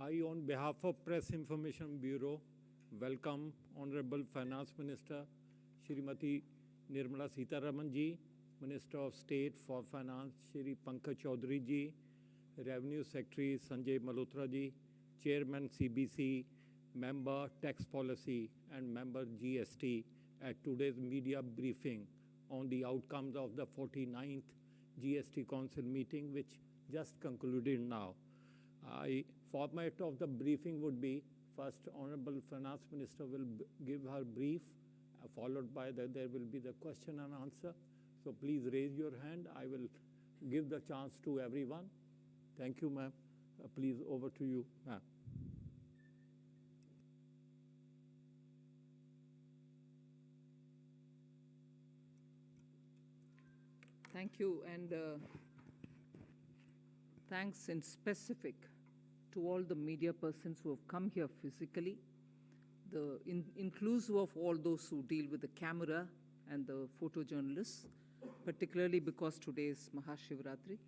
I, on behalf of Press Information Bureau, welcome Honorable Finance Minister Shrimati Nirmala Sitharaman ji, Minister of State for Finance Shri Pankaj Chaudhary ji, Revenue Secretary Sanjay Malhotra ji, Chairman CBC, Member Tax Policy and Member GST at today's media briefing on the outcomes of the 49th GST Council meeting, which just concluded now. Format of the briefing would be, first Honorable Finance Minister will give her brief, followed by there will be the question and answer. So please raise your hand. I will give the chance to everyone. Thank you, ma'am. Please, over to you, ma'am. Thank you, and thanks in specific to all the media persons who have come here physically, inclusive of all those who deal with the camera and the photojournalists, particularly because today is Mahashivratri.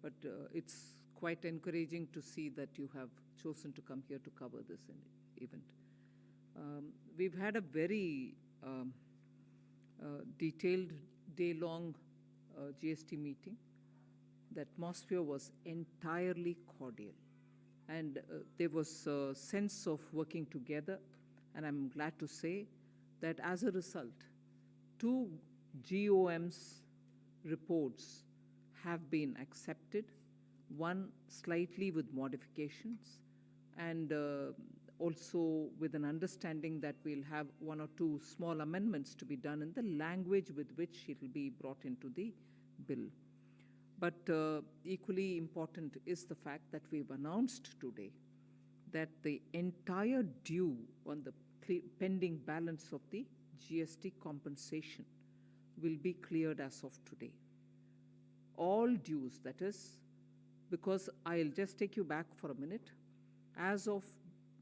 But it's quite encouraging to see that you have chosen to come here to cover this event. We've had a very detailed, day-long GST meeting. The atmosphere was entirely cordial, and there was a sense of working together, and I'm glad to say that as a result, 2 GOM's reports have been accepted, one slightly with modifications, and also with an understanding that we'll have 1 or 2 small amendments to be done in the language with which it will be brought into the bill. But equally important is the fact that we've announced today that the entire due on the pending balance of the GST compensation will be cleared as of today. All dues, that is, because I'll just take you back for a minute. As of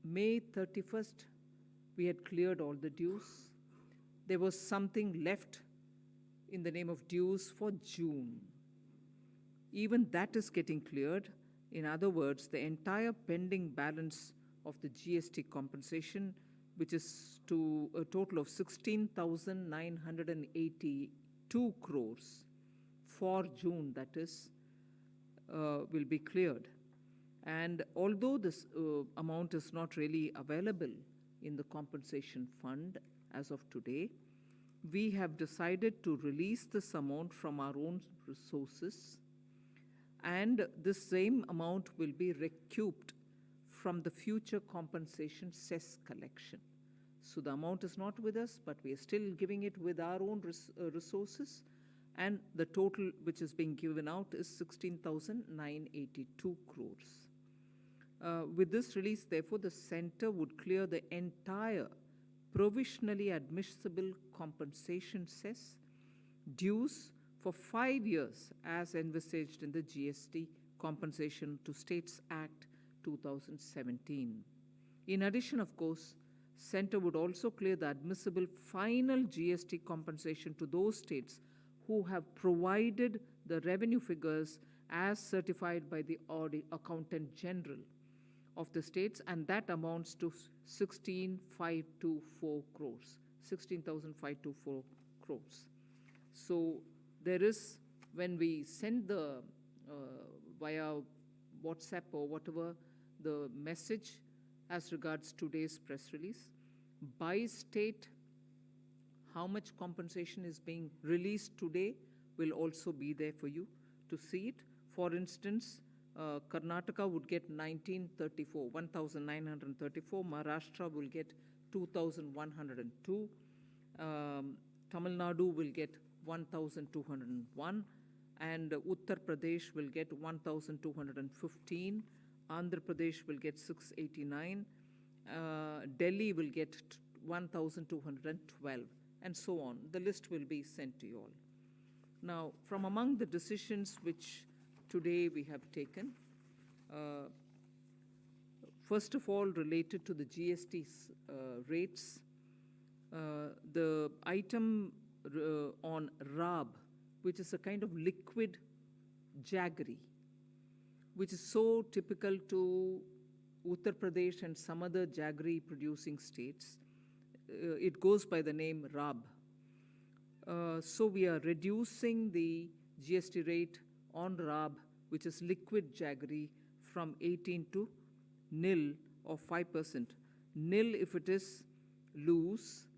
May 31st, we had cleared all the dues. There was something left in the name of dues for June. Even that is getting cleared. In other words, the entire pending balance of the GST compensation, which is to a total of 16,982 crores for June, that is, will be cleared. And although this amount is not really available in the compensation fund as of today, we have decided to release this amount from our own resources, and this same amount will be recouped from the future compensation cess collection. So the amount is not with us, but we are still giving it with our own resources, and the total which is being given out is 16,982 crores. With this release, therefore, the center would clear the entire provisionally admissible compensation cess dues for 5 years as envisaged in the GST Compensation to States Act 2017. In addition, of course, center would also clear the admissible final GST compensation to those states who have provided the revenue figures as certified by the Accountant General of the states, and that amounts to 16,524 crores. 16,524 crores. So there is, when we send the via WhatsApp or whatever, the message as regards today's press release, by state, how much compensation is being released today will also be there for you to see it. For instance, Karnataka would get 1,934, Maharashtra will get 2,102, Tamil Nadu will get 1,201, and Uttar Pradesh will get 1,215, Andhra Pradesh will get 689, Delhi will get 1,212, and so on. The list will be sent to you all. Now, from among the decisions which today we have taken, first of all, related to the GST rates, the item on RAB, which is a kind of liquid jaggery, which is so typical to Uttar Pradesh and some other jaggery producing states. It goes by the name RAB. So we are reducing the GST rate on RAB, which is liquid jaggery, from 18 to nil or 5%. Nil if it is loose,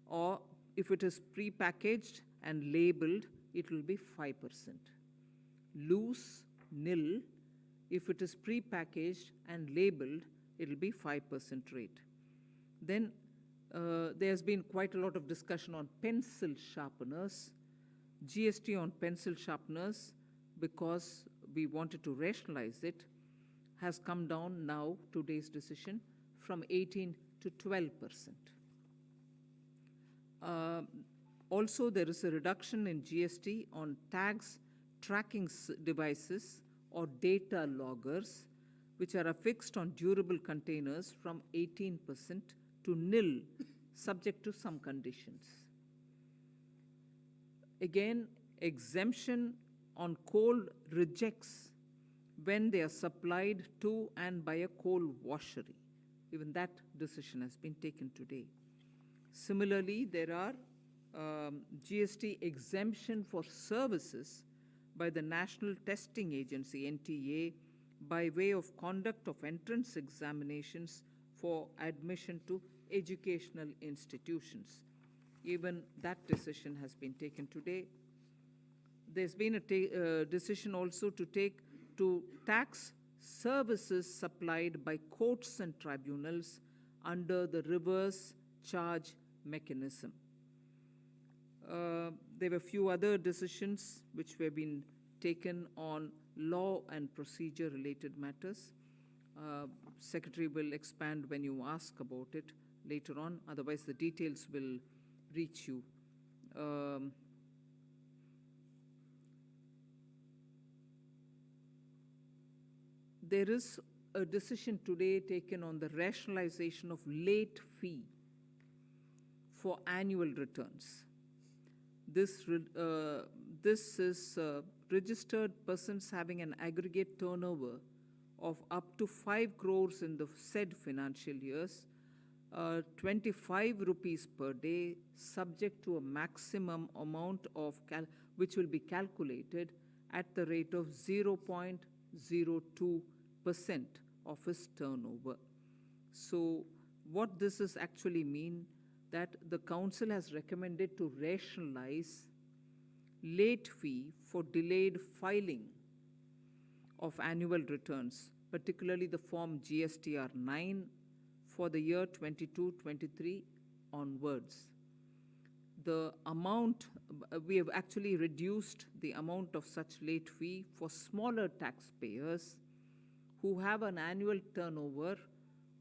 or if it is pre-packaged and labeled, it will be 5%. Loose, nil. If it is pre-packaged and labeled, it will be 5% rate. Then there's been quite a lot of discussion on pencil sharpeners. GST on pencil sharpeners, because we wanted to rationalize it, has come down now, today's decision, from 18 to 12%. Also, there is a reduction in GST on tags, tracking devices, or data loggers, which are affixed on durable containers, from 18% to nil, subject to some conditions. Again, exemption on coal rejects when they are supplied to and by a coal washery. Even that decision has been taken today. Similarly, there are GST exemption for services by the National Testing Agency, NTA, by way of conduct of entrance examinations for admission to educational institutions. Even that decision has been taken today. There's been a decision also to tax services supplied by courts and tribunals under the reverse charge mechanism. There were a few other decisions which were being taken on law and procedure related matters. Secretary will expand when you ask about it later on, otherwise the details will reach you. There is a decision today taken on the rationalization of late fee for annual returns. This is registered persons having an aggregate turnover of up to 5 crores in the said financial years, 25 rupees per day, subject to a maximum amount of which will be calculated at the rate of 0.02% of his turnover. So what this is actually mean, that the council has recommended to rationalize late fee for delayed filing of annual returns, particularly the form GSTR 9 for the year 22-23 onwards. The amount, we have actually reduced the amount of such late fee for smaller taxpayers who have an annual turnover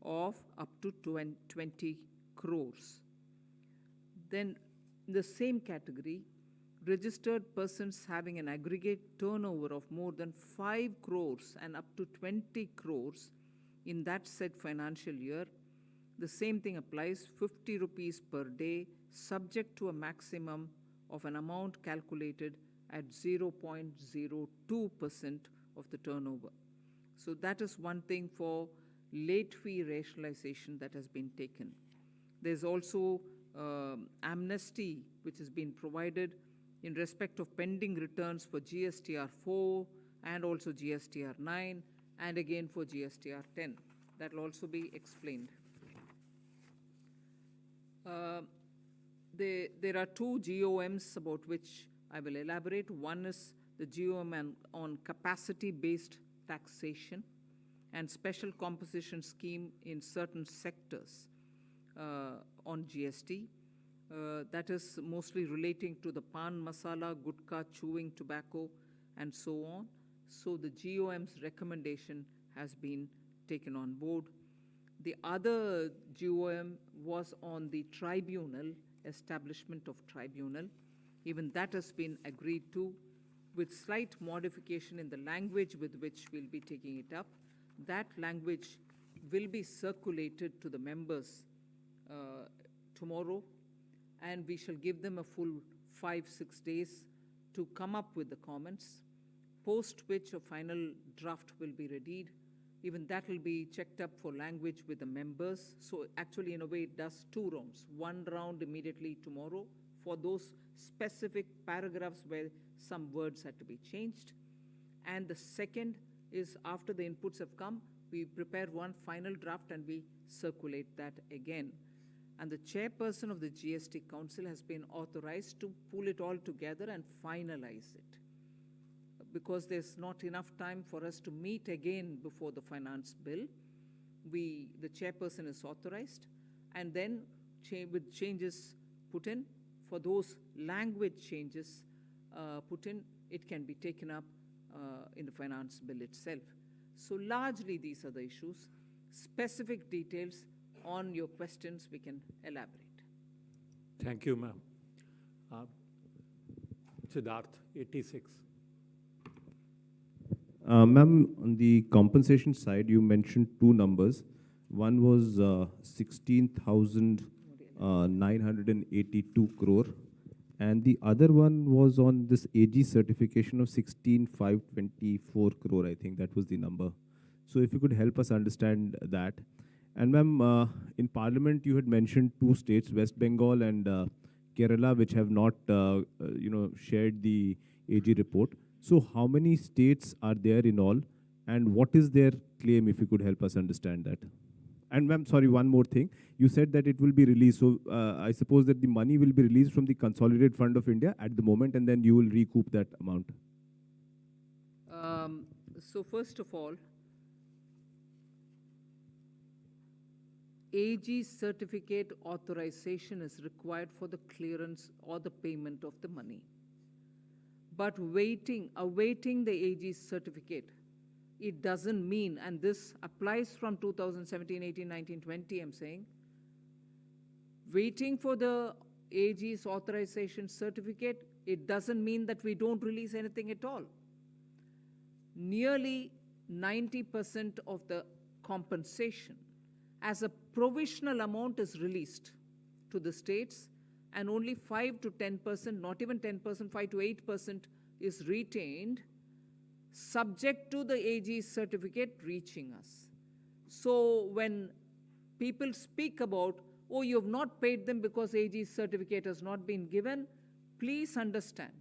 of up to 20 crores. Then in the same category, registered persons having an aggregate turnover of more than 5 crores and up to 20 crores in that said financial year, the same thing applies, 50 rupees per day, subject to a maximum of an amount calculated at 0.02% of the turnover. So that is one thing for late fee rationalization that has been taken. There's also amnesty which has been provided in respect of pending returns for GSTR 4 and also GSTR 9 and again for GSTR 10. That will also be explained. There are two GOMs about which I will elaborate. One is the GOM on capacity-based taxation and special composition scheme in certain sectors on GST. That is mostly relating to the pan masala, gutka, chewing tobacco, and so on. So the GOM's recommendation has been taken on board. The other GOM was on the tribunal, establishment of tribunal. Even that has been agreed to, with slight modification in the language with which we'll be taking it up. That language will be circulated to the members tomorrow, and we shall give them a full 5-6 days to come up with the comments, post which a final draft will be readied Even that will be checked up for language with the members. So actually, in a way, it does two rounds. One round immediately tomorrow for those specific paragraphs where some words had to be changed. And the second is after the inputs have come, we prepare one final draft and we circulate that again. And the chairperson of the GST Council has been authorized to pull it all together and finalize it. Because there's not enough time for us to meet again before the finance bill, the chairperson is authorized, and then with changes put in, for those language changes put in, it can be taken up in the finance bill itself. So largely these are the issues. Specific details on your questions we can elaborate. Thank you, ma'am. Siddharth, 86. Ma'am, on the compensation side, you mentioned two numbers. One was 16,982 crore, and the other one was on this AG certification of 16,524 crore. I think that was the number. So if you could help us understand that. And ma'am, in Parliament, you had mentioned two states, West Bengal and Kerala, which have not, shared the AG report. So how many states are there in all, and what is their claim, if you could help us understand that? And ma'am, sorry, one more thing. You said that it will be released, so I suppose that the money will be released from the Consolidated Fund of India at the moment, and then you will recoup that amount. So first of all, AG certificate authorization is required for the clearance or the payment of the money. But awaiting the AG certificate, it doesn't mean, and this applies from 2017, 18, 19, 20, I'm saying, waiting for the AG's authorization certificate, it doesn't mean that we don't release anything at all. Nearly 90% of the compensation as a provisional amount is released to the states, and only 5 to 10%, not even 10%, 5 to 8% is retained, subject to the AG certificate reaching us. So when people speak about, oh, you have not paid them because AG certificate has not been given, please understand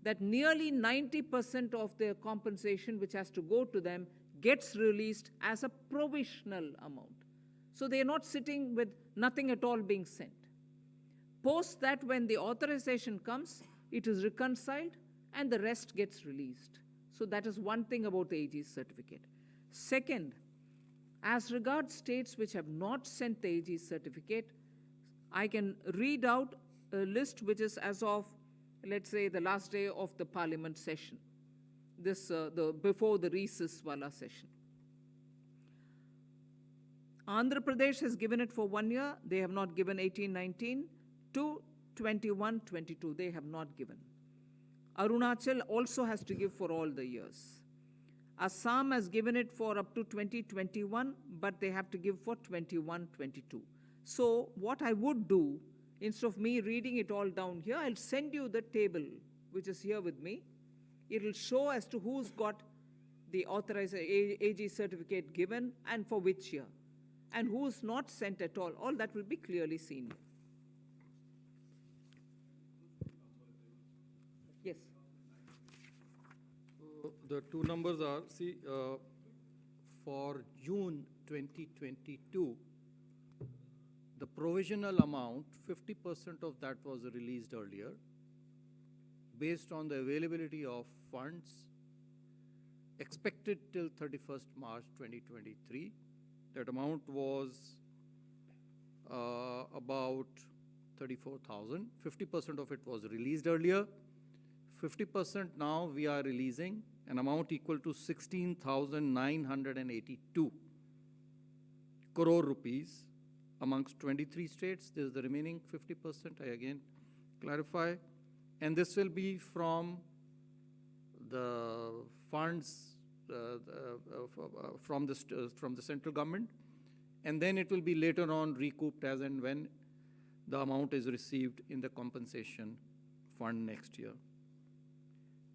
that nearly 90% of their compensation which has to go to them gets released as a provisional amount. So they are not sitting with nothing at all being sent. Post that, when the authorization comes, it is reconciled and the rest gets released. So that is one thing about the AG certificate. Second, as regards states which have not sent the AG certificate, I can read out a list which is as of, let's say, the last day of the Parliament session, before the recess wala session. Andhra Pradesh has given it for 1 year. They have not given 18-19 to 21-22. They have not given. Arunachal also has to give for all the years. Assam has given it for up to 2021, but they have to give for 21-22. So what I would do, instead of me reading it all down here, I'll send you the table, which is here with me. It will show as to who's got the authorized AG certificate given and for which year, and who's not sent at all. All that will be clearly seen. Yes. The two numbers are, for June 2022, the provisional amount, 50% of that was released earlier, based on the availability of funds expected till 31st March 2023. That amount was about 34,000. 50% of it was released earlier. 50% now we are releasing an amount equal to 16,982 crore rupees amongst 23 states. This is the remaining 50%, I again clarify. And this will be from the funds from the central government. And then it will be later on recouped as and when the amount is received in the compensation fund next year.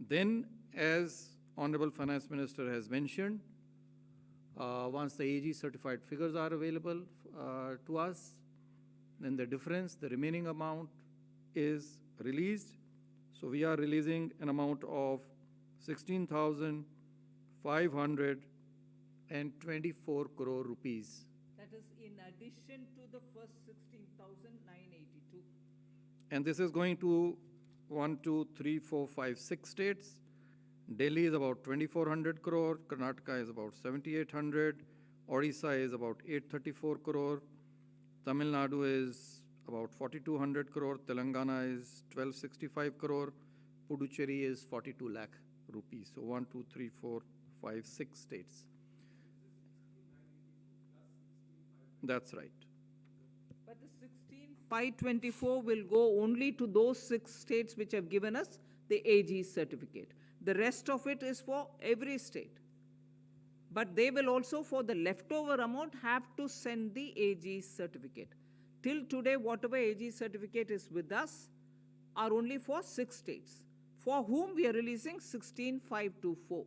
Then, as Honorable Finance Minister has mentioned, Once the AG certified figures are available to us, then the difference, the remaining amount is released. So we are releasing an amount of 16,524 crore rupees. That is in addition to the first 16,982. And this is going to 1, 2, 3, 4, 5, 6 states. Delhi is about 2,400 crore, Karnataka is about 7,800, Odisha is about 834 crore, Tamil Nadu is about 4,200 crore, Telangana is 1,265 crore, Puducherry is 42 lakh rupees. So 1, 2, 3, 4, 5, 6 states. That's right. But the 16,524 will go only to those 6 states which have given us the AG certificate. The rest of it is for every state. But they will also, for the leftover amount, have to send the AG certificate. Till today, whatever AG certificate is with us are only for 6 states, for whom we are releasing 16,524.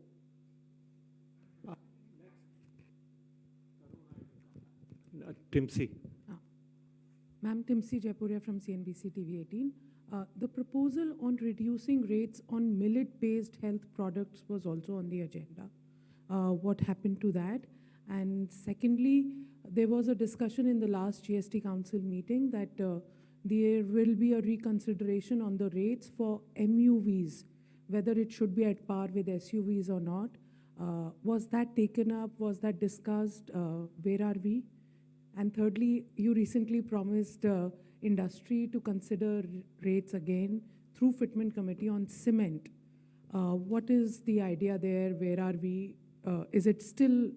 Timsi. Ma'am, Timsi Jaipuria from CNBC TV 18. The proposal on reducing rates on millet-based health products was also on the agenda. What happened to that? And secondly, there was a discussion in the last GST Council meeting that there will be a reconsideration on the rates for MUVs, whether it should be at par with SUVs or not. Was that taken up? Was that discussed? Where are we? And thirdly, you recently promised industry to consider rates again through Fitment Committee on cement. What is the idea there? Where are we? Is it still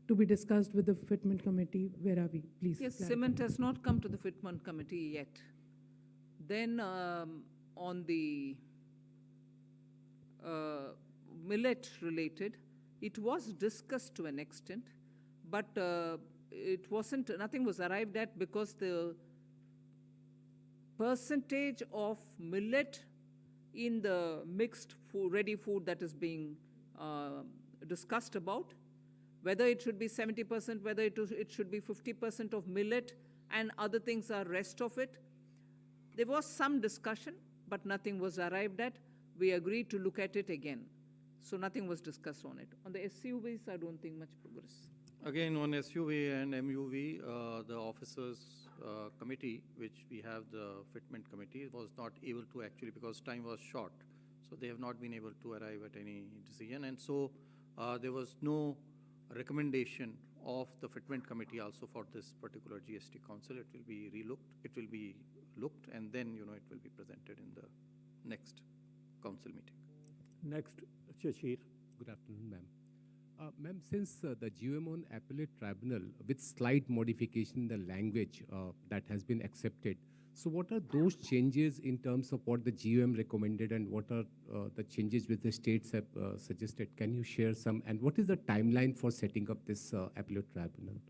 to be discussed with the Fitment Committee? Where are we? Please. Yes, clarify. cement has not come to the Fitment Committee yet. Then on the millet related, it was discussed to an extent, but it wasn't, nothing was arrived at because the percentage of millet in the mixed food, ready food that is being discussed about, whether it should be 70%, whether it should be 50% of millet and other things are rest of it. There was some discussion, but nothing was arrived at. We agreed to look at it again. So nothing was discussed on it. On the SUVs, I don't think much progress. Again, on SUV and MUV, the officers committee, which we have the fitment committee, was not able to actually, because time was short. So they have not been able to arrive at any decision. And so there was no recommendation of the fitment committee also for this particular GST Council. It will be relooked, it will be looked, and then, it will be presented in the next council meeting. Next, Shashir. Good afternoon, ma'am. Ma'am, since the GMO Appellate Tribunal, with slight modification in the language that has been accepted, so what are those changes in terms of what the GUM recommended and what are the changes which the states have suggested? Can you share some? And what is the timeline for setting up this Appellate Tribunal?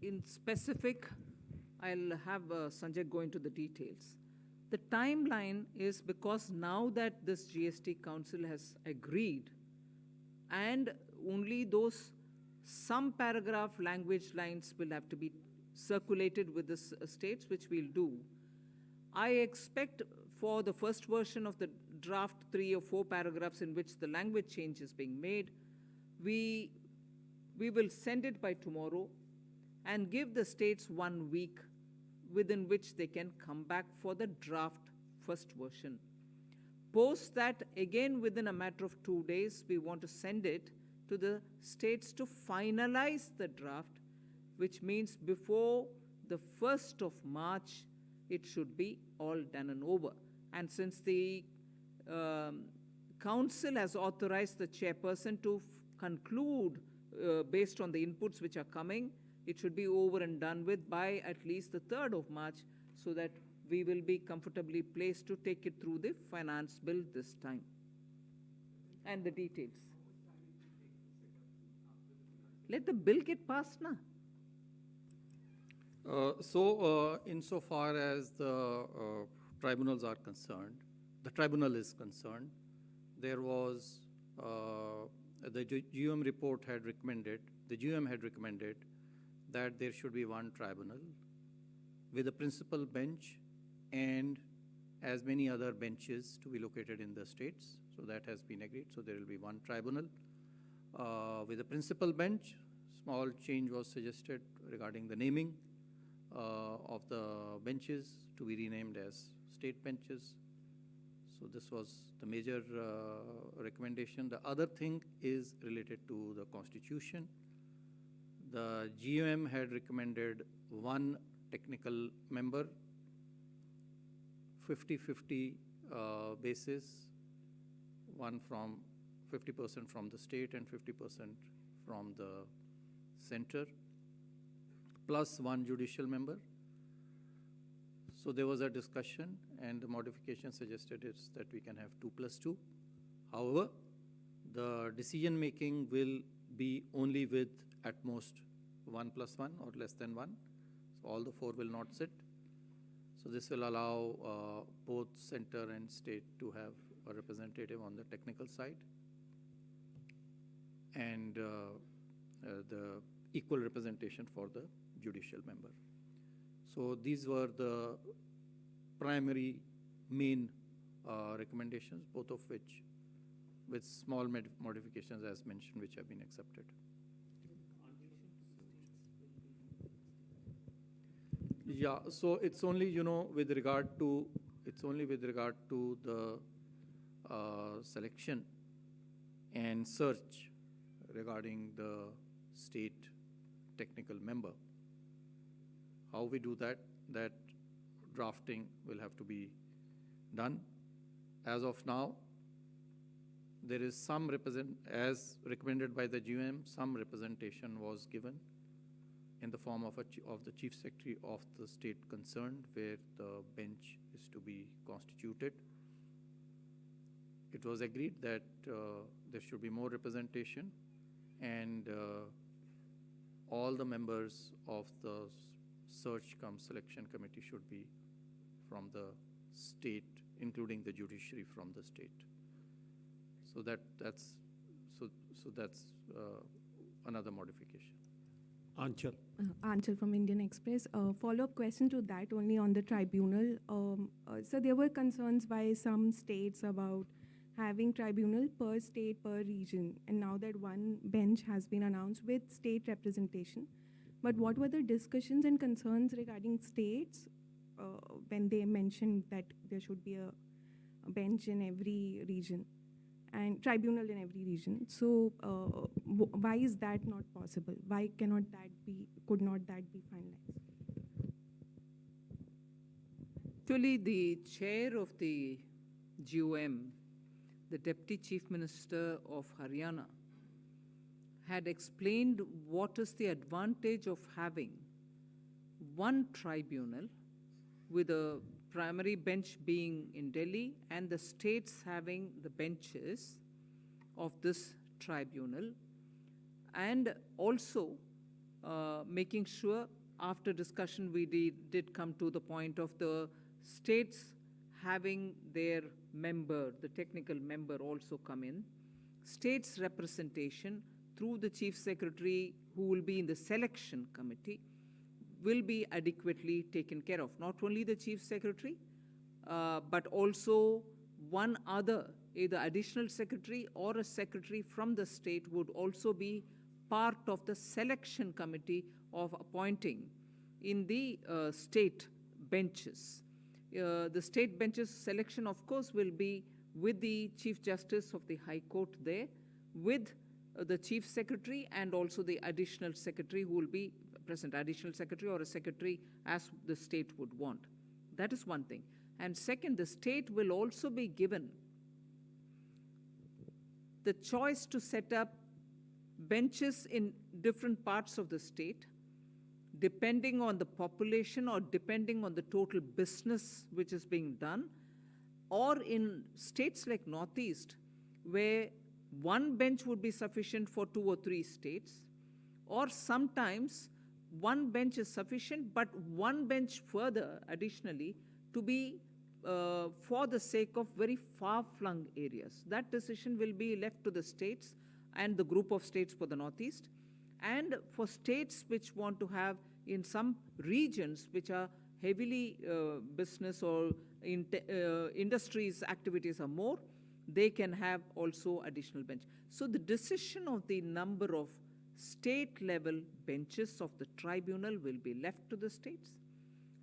In specific, I'll have Sanjay go into the details. The timeline is because now that this GST Council has agreed, and only those some paragraph language lines will have to be circulated with the states, which we'll do. I expect for the first version of the draft 3 or 4 paragraphs in which the language change is being made, we will send it by tomorrow and give the states 1 week within which they can come back for the draft first version. Post that, again within a matter of 2 days, we want to send it to the states to finalize the draft, which means before the 1st of March, it should be all done and over. And since the Council has authorized the chairperson to conclude based on the inputs which are coming, it should be over and done with by at least the 3rd of March, so that we will be comfortably placed to take it through the finance bill this time. And the details. Let the bill get passed now. Insofar as the tribunals are concerned, the tribunal is concerned, there was the GUM report had recommended, the GUM had recommended that there should be one tribunal with a principal bench and as many other benches to be located in the states. So that has been agreed. So there will be one tribunal with a principal bench. Small change was suggested regarding the naming of the benches to be renamed as state benches. So this was the major recommendation. The other thing is related to the constitution. The GUM had recommended one technical member, 50-50 basis, one from 50% from the state and 50% from the center, plus one judicial member. So there was a discussion and the modification suggested is that we can have 2+2. However, the decision making will be only with at most 1+1 or less than 1. So all the 4 will not sit. So this will allow both center and state to have a representative on the technical side and the equal representation for the judicial member. So these were the primary main recommendations, both of which with small modifications as mentioned, which have been accepted. Yeah, so it's only, with regard to the selection and search regarding the state technical member. How we do that drafting will have to be done. As of now, there is some as recommended by the GUM, some representation was given in the form of the Chief Secretary of the state concerned, where the bench is to be constituted. It was agreed that there should be more representation, and all the members of the search cum selection committee should be from the state, including the judiciary from the state. So that's another modification. Anchal. Anchal from Indian Express. Follow-up question to that, only on the tribunal. So there were concerns by some states about having tribunal per state, per region, and now that one bench has been announced with state representation. But what were the discussions and concerns regarding states when they mentioned that there should be a bench in every region and tribunal in every region? So why is that not possible? Why could not that be finalized? Actually, the chair of the GUM, the Deputy Chief Minister of Haryana, had explained what is the advantage of having one tribunal with a primary bench being in Delhi and the states having the benches of this tribunal, and also making sure, after discussion we did come to the point of the states having their member, the technical member also come in, states representation through the Chief Secretary who will be in the selection committee will be adequately taken care of. Not only the Chief Secretary, but also one other, either additional secretary or a secretary from the state would also be part of the selection committee of appointing in the state benches. The state benches selection, of course, will be with the Chief Justice of the High Court there, with the Chief Secretary and also the additional secretary who will be present, additional secretary or a secretary as the state would want. That is one thing. And second, the state will also be given the choice to set up benches in different parts of the state, depending on the population or depending on the total business which is being done, or in states like Northeast, where one bench would be sufficient for 2 or 3 states, or sometimes one bench is sufficient, but one bench further additionally to be for the sake of very far-flung areas. That decision will be left to the states and the group of states for the Northeast. And for states which want to have in some regions which are heavily business or industries activities are more, they can have also additional bench. So the decision of the number of state level benches of the tribunal will be left to the states.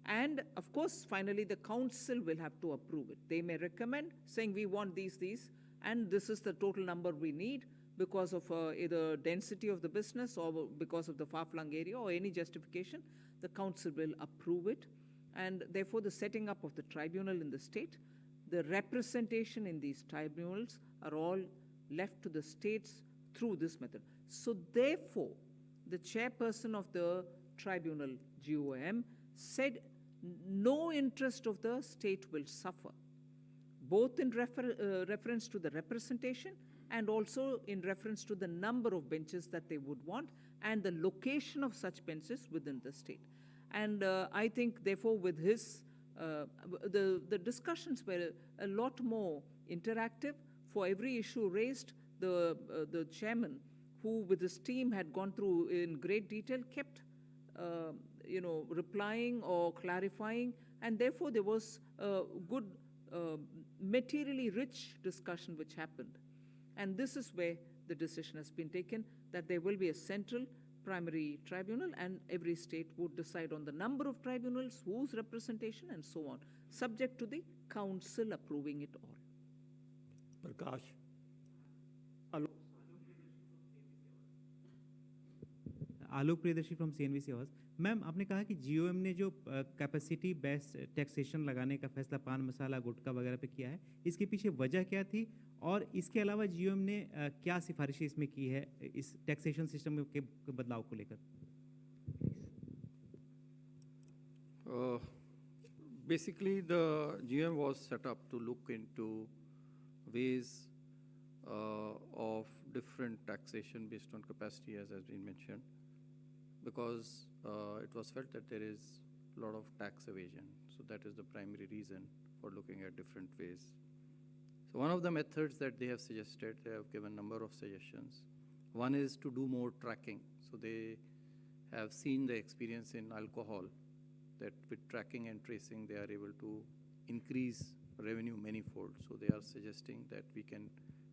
And of course, finally, the council will have to approve it. They may recommend saying we want these, and this is the total number we need because of either density of the business or because of the far-flung area or any justification. The council will approve it. And therefore, the setting up of the tribunal in the state, the representation in these tribunals are all left to the states through this method. So therefore, the chairperson of the tribunal, GOM, said no interest of the state will suffer, both in reference to the representation and also in reference to the number of benches that they would want and the location of such benches within the state. And I think, therefore, with his, the discussions were a lot more interactive. For every issue raised, the chairman, who with his team had gone through in great detail, kept replying or clarifying, and therefore there was a good, materially rich discussion which happened. And this is where the decision has been taken, that there will be a central primary tribunal, and every state would decide on the number of tribunals, whose representation, and so on, subject to the council approving it all. Prakash. Alok Priyadarshi from CNBC आवाज। Ma'am, आपने कहा कि GOM ने जो capacity based taxation लगाने का फैसला पान मसाला गुटखा वगैरह पे किया है, इसके पीछे वजह क्या थी, और इसके अलावा GOM ने क्या सिफारिशें इसमें की है इस टैक्सेशन सिस्टम के बदलाव को लेकर? Basically, the GM was set up to look into ways of different taxation based on capacity, as has been mentioned, because it was felt that there is a lot of tax evasion. So that is the primary reason for looking at different ways. So one of the methods that they have suggested, they have given a number of suggestions. One is to do more tracking. So they have seen the experience in alcohol, that with tracking and tracing, they are able to increase revenue manifold. So they are suggesting that we can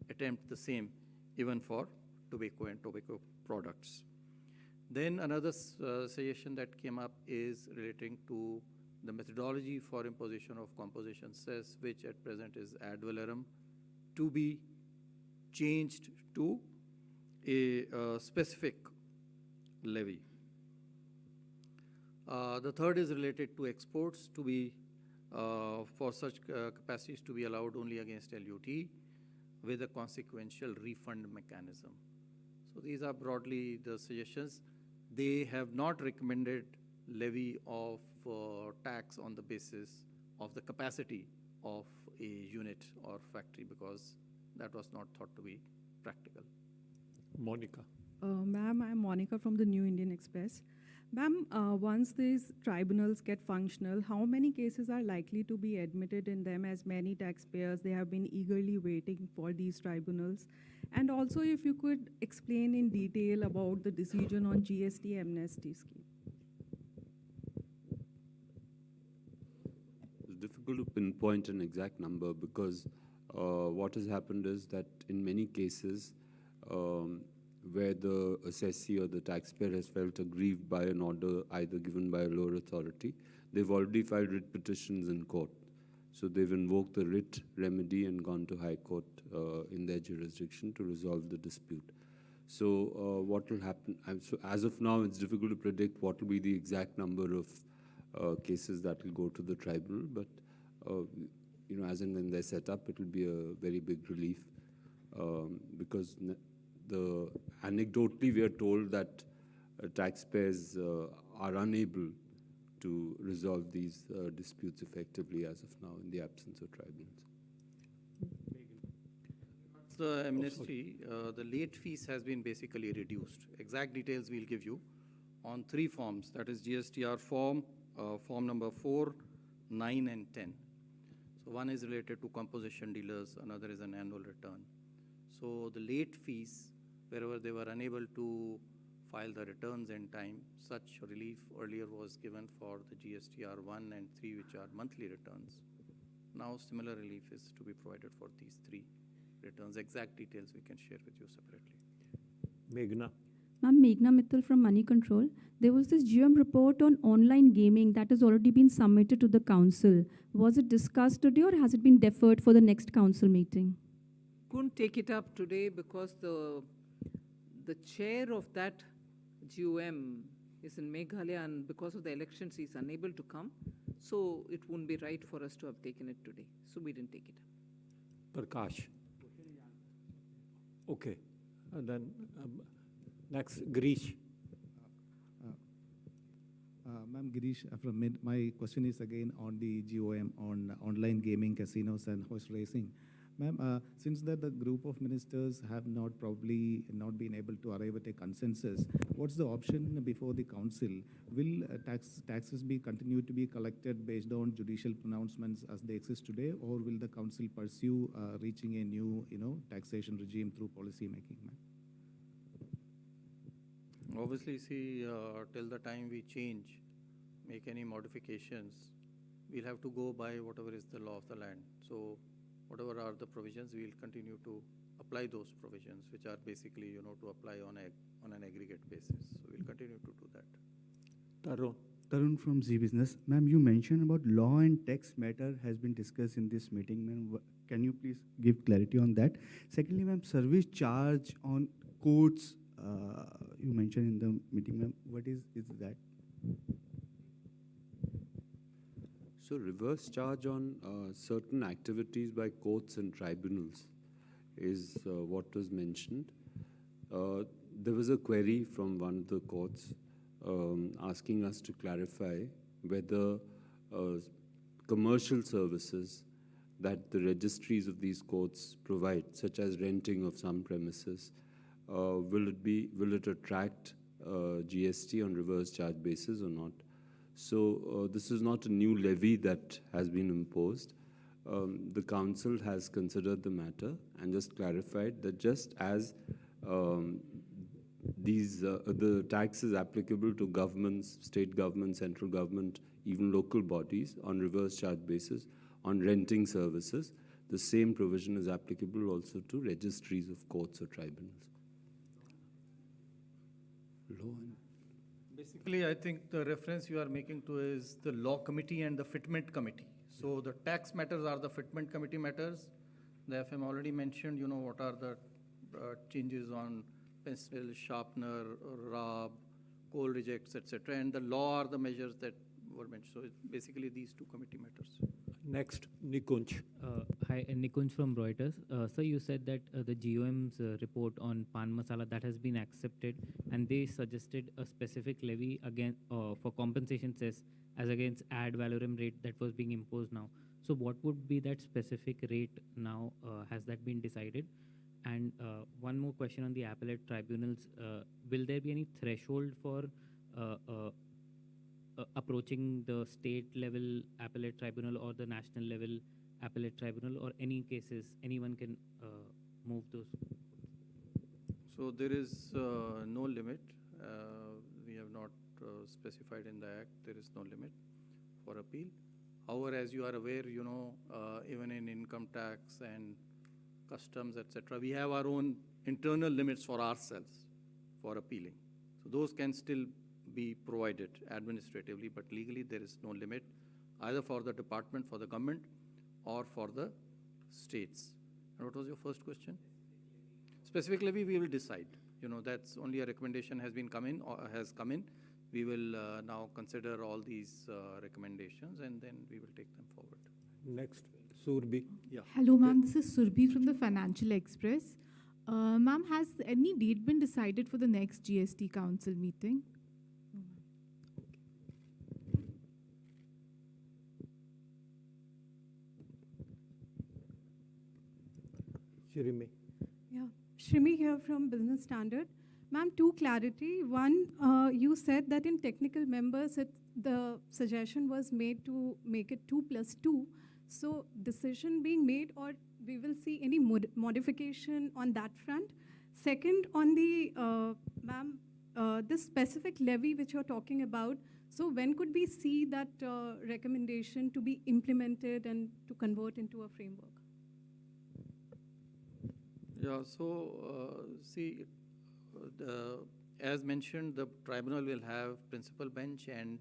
attempt the same even for tobacco and tobacco products. Then another suggestion that came up is relating to the methodology for imposition of composition cess, which at present is ad valorem, to be changed to a specific levy. The third is related to exports, to be for such capacities to be allowed only against LUT with a consequential refund mechanism. So these are broadly the suggestions. They have not recommended levy of tax on the basis of the capacity of a unit or factory, because that was not thought to be practical. Monica. Ma'am, I'm Monica from the New Indian Express. Ma'am, once these tribunals get functional, how many cases are likely to be admitted in them, as many taxpayers, they have been eagerly waiting for these tribunals? And also, if you could explain in detail about the decision on GST amnesty scheme. It's difficult to pinpoint an exact number, because what has happened is that in many cases, where the assessee or the taxpayer has felt aggrieved by an order either given by a lower authority, they've already filed writ petitions in court. So they've invoked the writ remedy and gone to High Court in their jurisdiction to resolve the dispute. So what will happen? So as of now, it's difficult to predict what will be the exact number of cases that will go to the tribunal, but as and when they're set up, it will be a very big relief, because anecdotally, we are told that taxpayers are unable to resolve these disputes effectively as of now in the absence of tribunals. The amnesty, the late fees has been basically reduced. Exact details we'll give you on 3 forms, that is GSTR form, form number 4, 9, and 10. So one is related to composition dealers, another is an annual return. So the late fees wherever they were unable to file the returns in time. Such relief earlier was given for the GSTR 1 and 3, which are monthly returns. Now similar relief is to be provided for these 3 returns. Exact details we can share with you separately. Meghna. Ma'am, Meghna Mittal from Money Control. There was this GM report on online gaming that has already been submitted to the council. Was it discussed today or has it been deferred for the next council meeting? Couldn't take it up today because the chair of that GOM is in Meghalaya, and because of the elections he is unable to come. So it wouldn't be right for us to have taken it today. So we didn't take it up. Prakash. Okay. And then next, Girish. Ma'am, Girish, my question is again on the GOM on online gaming, casinos, and horse racing. Ma'am, since that the group of ministers have probably not been able to arrive at a consensus, what's the option before the council? Will taxes be continued to be collected based on judicial pronouncements as they exist today, or will the council pursue reaching a new, taxation regime through policy making, ma'am? Obviously, see, till the time we make any modifications, we'll have to go by whatever is the law of the land. So whatever are the provisions, we'll continue to apply those provisions, which are basically, to apply on an aggregate basis. So we'll continue to do that. Tarun from Z Business. Ma'am, you mentioned about law and tax matter has been discussed in this meeting. Ma'am, can you please give clarity on that? Secondly, ma'am, service charge on courts, you mentioned in the meeting, ma'am. What is that? So reverse charge on certain activities by courts and tribunals is what was mentioned. There was a query from one of the courts asking us to clarify whether commercial services that the registries of these courts provide, such as renting of some premises, will it attract GST on reverse charge basis or not? So this is not a new levy that has been imposed. The council has considered the matter and just clarified that just as the tax is applicable to governments, state government, central government, even local bodies on reverse charge basis on renting services, the same provision is applicable also to registries of courts or tribunals. Basically, I think the reference you are making to is the law committee and the fitment committee. So the tax matters are the fitment committee matters. The FM already mentioned, what are the changes on pencil, sharpener, rub, coal rejects, etc. And the law are the measures that were mentioned. So it's basically these 2 committee matters. Next, Nikunj. Hi, Nikunj from Reuters. Sir, you said that the GOM's report on pan masala that has been accepted, and they suggested a specific levy again for compensation cess as against ad valorem rate that was being imposed now. So what would be that specific rate now? Has that been decided? And one more question on the appellate tribunals. Will there be any threshold for approaching the state level appellate tribunal or the national level appellate tribunal, or any cases anyone can move those? So there is no limit. We have not specified in the Act, there is no limit for appeal. However, as you are aware, even in income tax and customs, etc., we have our own internal limits for ourselves for appealing. So those can still be provided administratively, but legally there is no limit either for the department, for the government, or for the states. And what was your first question? Specific levy we will decide. That's only a recommendation has come in. We will now consider all these recommendations and then we will take them forward. Next, Surbhi. Yeah. Hello, ma'am. This is Surbhi from the Financial Express. Ma'am, has any date been decided for the next GST Council meeting? Shrimi. Yeah, Shrimi here from Business Standard. Ma'am, 2 clarity. One, you said that in technical members, the suggestion was made to make it 2+2. So decision being made, or we will see any modification on that front? Second, on the, ma'am, this specific levy which you're talking about, so when could we see that recommendation to be implemented and to convert into a framework? Yeah, so see, as mentioned, the tribunal will have principal bench and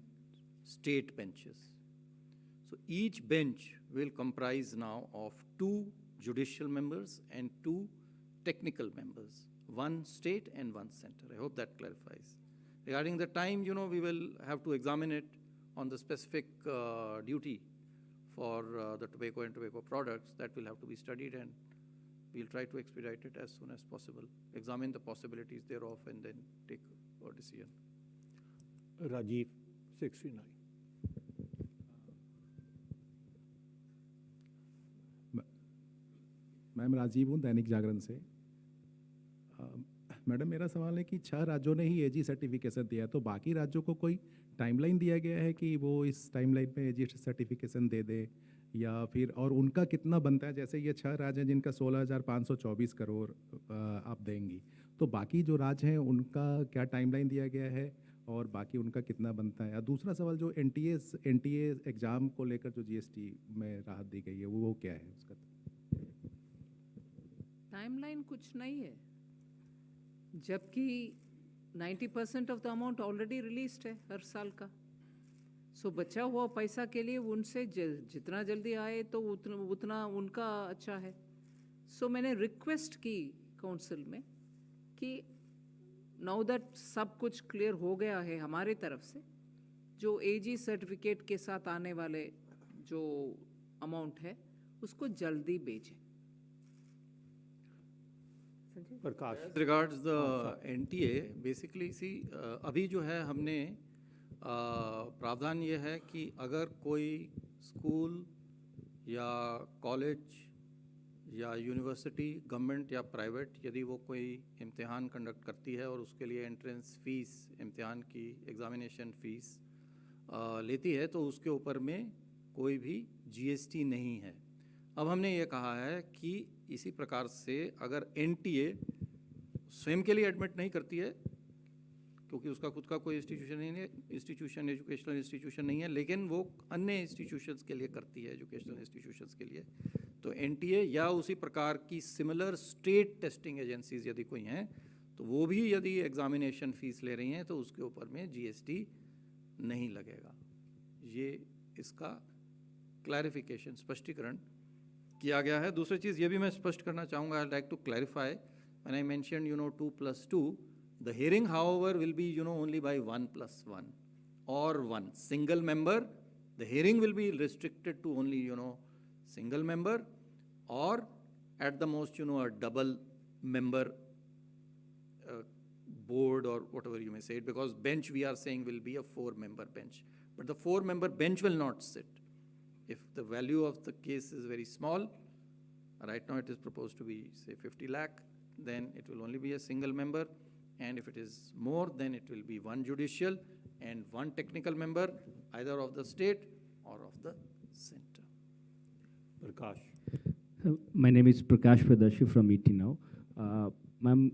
state benches. So each bench will comprise now of 2 judicial members and 2 technical members, 1 state and 1 center. I hope that clarifies. Regarding the time, we will have to examine it on the specific duty for the tobacco and tobacco products. That will have to be studied, and we'll try to expedite it as soon as possible, examine the possibilities thereof, and then take a decision. Rajiv, 69. Ma'am Rajiv हूँ दैनिक जागरण से। Madam मेरा सवाल है कि 6 राज्यों ने ही एजी certification दिया है, तो बाकी राज्यों को कोई टाइमलाइन दिया गया है कि वो इस टाइमलाइन में एजी सर्टिफिकेशन दे दे, या फिर और उनका कितना बनता है? जैसे ये 6 राज्य हैं जिनका 16,524 करोड़ आप देंगी, तो बाकी जो राज्य हैं उनका क्या टाइमलाइन दिया गया है और बाकी उनका कितना बनता है? और दूसरा सवाल जो एनटीए एग्ज़ाम को लेकर जो जीएसटी में राहत दी गई है वो क्या है उसका? टाइमलाइन कुछ नहीं है, जबकि 90% of the amount already released है हर साल का। सो बचा हुआ पैसा के लिए उनसे जितना जल्दी आए तो उतना उनका अच्छा है। सो मैंने रिक्वेस्ट की काउंसिल में कि नाउ दैट सब कुछ क्लियर हो गया है हमारी तरफ से, जो एजी सर्टिफिकेट के साथ आने वाले जो अमाउंट है उसको जल्दी भेजें। प्रकाश, As regards the NTA, basically see, अभी जो है हमने प्रावधान ये है कि अगर कोई स्कूल या कॉलेज या यूनिवर्सिटी, गवर्नमेंट या प्राइवेट, यदि वो कोई इम्तिहान कंडक्ट करती है और उसके लिए एंट्रेंस फीस, इम्तिहान की एग्ज़ामिनेशन फ़ीस लेती है, तो उसके ऊपर में कोई भी जीएसटी नहीं है। अब हमने ये कहा है कि इसी प्रकार से अगर एनटीए स्वयं के लिए एडमिट नहीं करती है, क्योंकि उसका खुद का कोई इंस्टीट्यूशन नहीं है, एजुकेशनल इंस्टीट्यूशन नहीं है, लेकिन वो अन्य इंस्टीट्यूशंस के लिए करती है, एजुकेशनल इंस्टीट्यूशंस के लिए, तो एनटीए या उसी प्रकार की सिमिलर स्टेट टेस्टिंग एजेंसीज यदि कोई हैं, तो वो भी यदि एग्जामिनेशन फ़ीस ले रही हैं तो उसके ऊपर में जीएसटी नहीं लगेगा। ये इसका क्लैरिफिकेशन, स्पष्टीकरण किया गया है। दूसरी चीज़ ये भी मैं स्पष्ट करना चाहूँगा, I like to clarify, when I mention 2+2, the hearing however will be only by 1+1 or 1 single member. The hearing will be restricted to only single member, or at the most a double member board, or whatever you may say it, because bench we are saying will be a 4-member bench, but the 4-member bench will not sit. If the value of the case is very small, right now it is proposed to be say 50 lakh, then it will only be a single member, and if it is more, then it will be 1 judicial and 1 technical member, either of the state or of the center. Prakash. My name is Prakash Pradarshi from ET Now. Ma'am,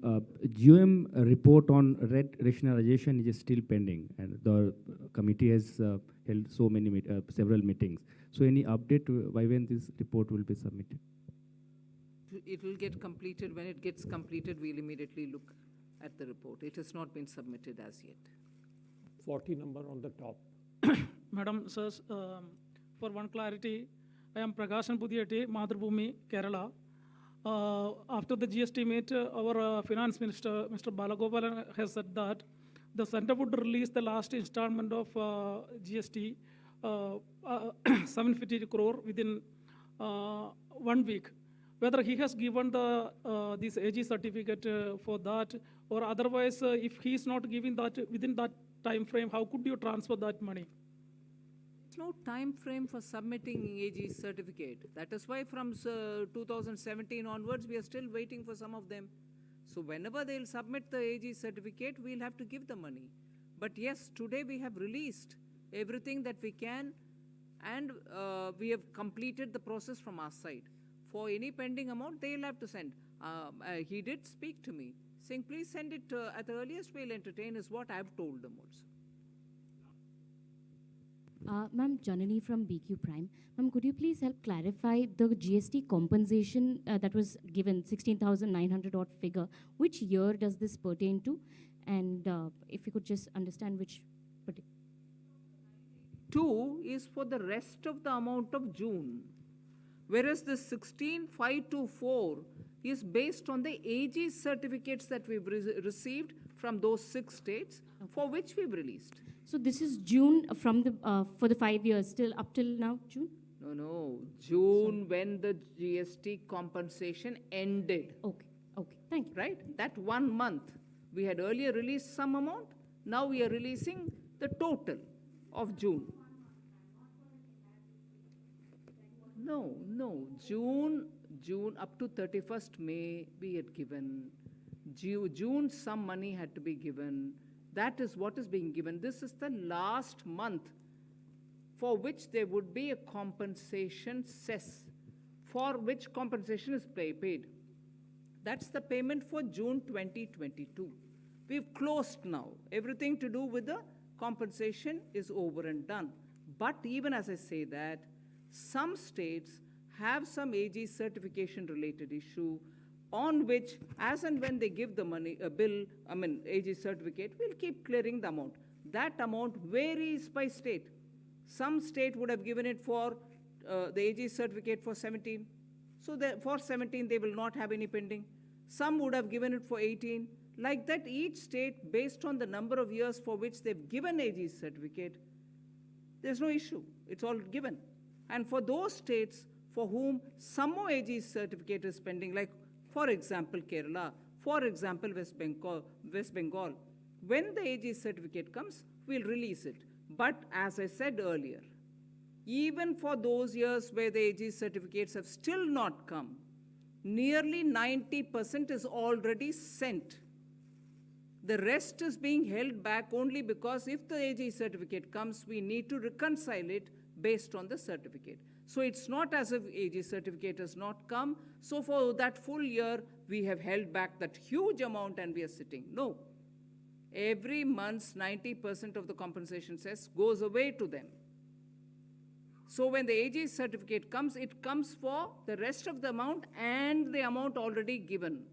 GOM report on red rationalization is still pending, and the committee has held several meetings. So any update by when this report will be submitted? It will get completed. When it gets completed, we'll immediately look at the report. It has not been submitted as yet. 40 number on the top. Madam, sirs, for one clarity, I am Prakashan Pudiyati, Madhubhumi, Kerala. After the GST meet, our finance minister, Mr. Balagopalan, has said that the center would release the last installment of GST, 750 crore within 1 week. Whether he has given the this AG certificate for that, or otherwise, if he is not giving that within that time frame, how could you transfer that money? There's no time frame for submitting AG certificate. That is why from 2017 onwards, we are still waiting for some of them. So whenever they'll submit the AG certificate, we'll have to give the money. But yes, today we have released everything that we can, and we have completed the process from our side. For any pending amount, they'll have to send. He did speak to me saying, please send it at the earliest, we'll entertain, is what I've told them also. Ma'am, Janani from BQ Prime. Ma'am, could you please help clarify the GST compensation that was given, 16,900 odd figure? Which year does this pertain to? And if you could just understand which particular. 2 is for the rest of the amount of June, whereas the 16,524 is based on the AG certificates that we've received from those 6 states, for which we've released. So this is June from the for the 5 years, still up till now, June? No, June when the GST compensation ended. Okay, thank you. Right? That 1 month. We had earlier released some amount, now we are releasing the total of June. No, June up to 31st May we had given. June some money had to be given. That is what is being given. This is the last month for which there would be a compensation cess, for which compensation is paid. That's the payment for June 2022. We've closed now. Everything to do with the compensation is over and done. But even as I say that, some states have some AG certification related issue on which, as and when they give the money, AG certificate, we'll keep clearing the amount. That amount varies by state. Some state would have given it for the AG certificate for 17. So for 17, they will not have any pending. Some would have given it for 18. Like that, each state, based on the number of years for which they've given AG certificate, there's no issue. It's all given. And for those states for whom some more AG certificate is pending, like for example, Kerala, for example, West Bengal, when the AG certificate comes, we'll release it. But as I said earlier, even for those years where the AG certificates have still not come, nearly 90% is already sent. The rest is being held back only because if the AG certificate comes, we need to reconcile it based on the certificate. So it's not as if AG certificate has not come. So for that full year, we have held back that huge amount and we are sitting. No. Every month, 90% of the compensation cess goes away to them. So when the AG certificate comes, it comes for the rest of the amount and the amount already given.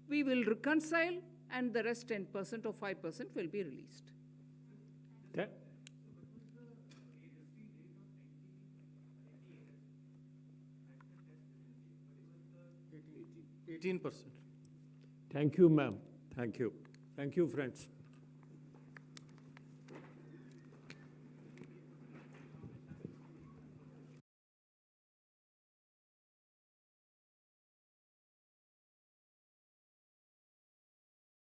We will reconcile and the rest 10% or 5% will be released. Okay. 18%. Thank you, ma'am. Thank you. Thank you, friends.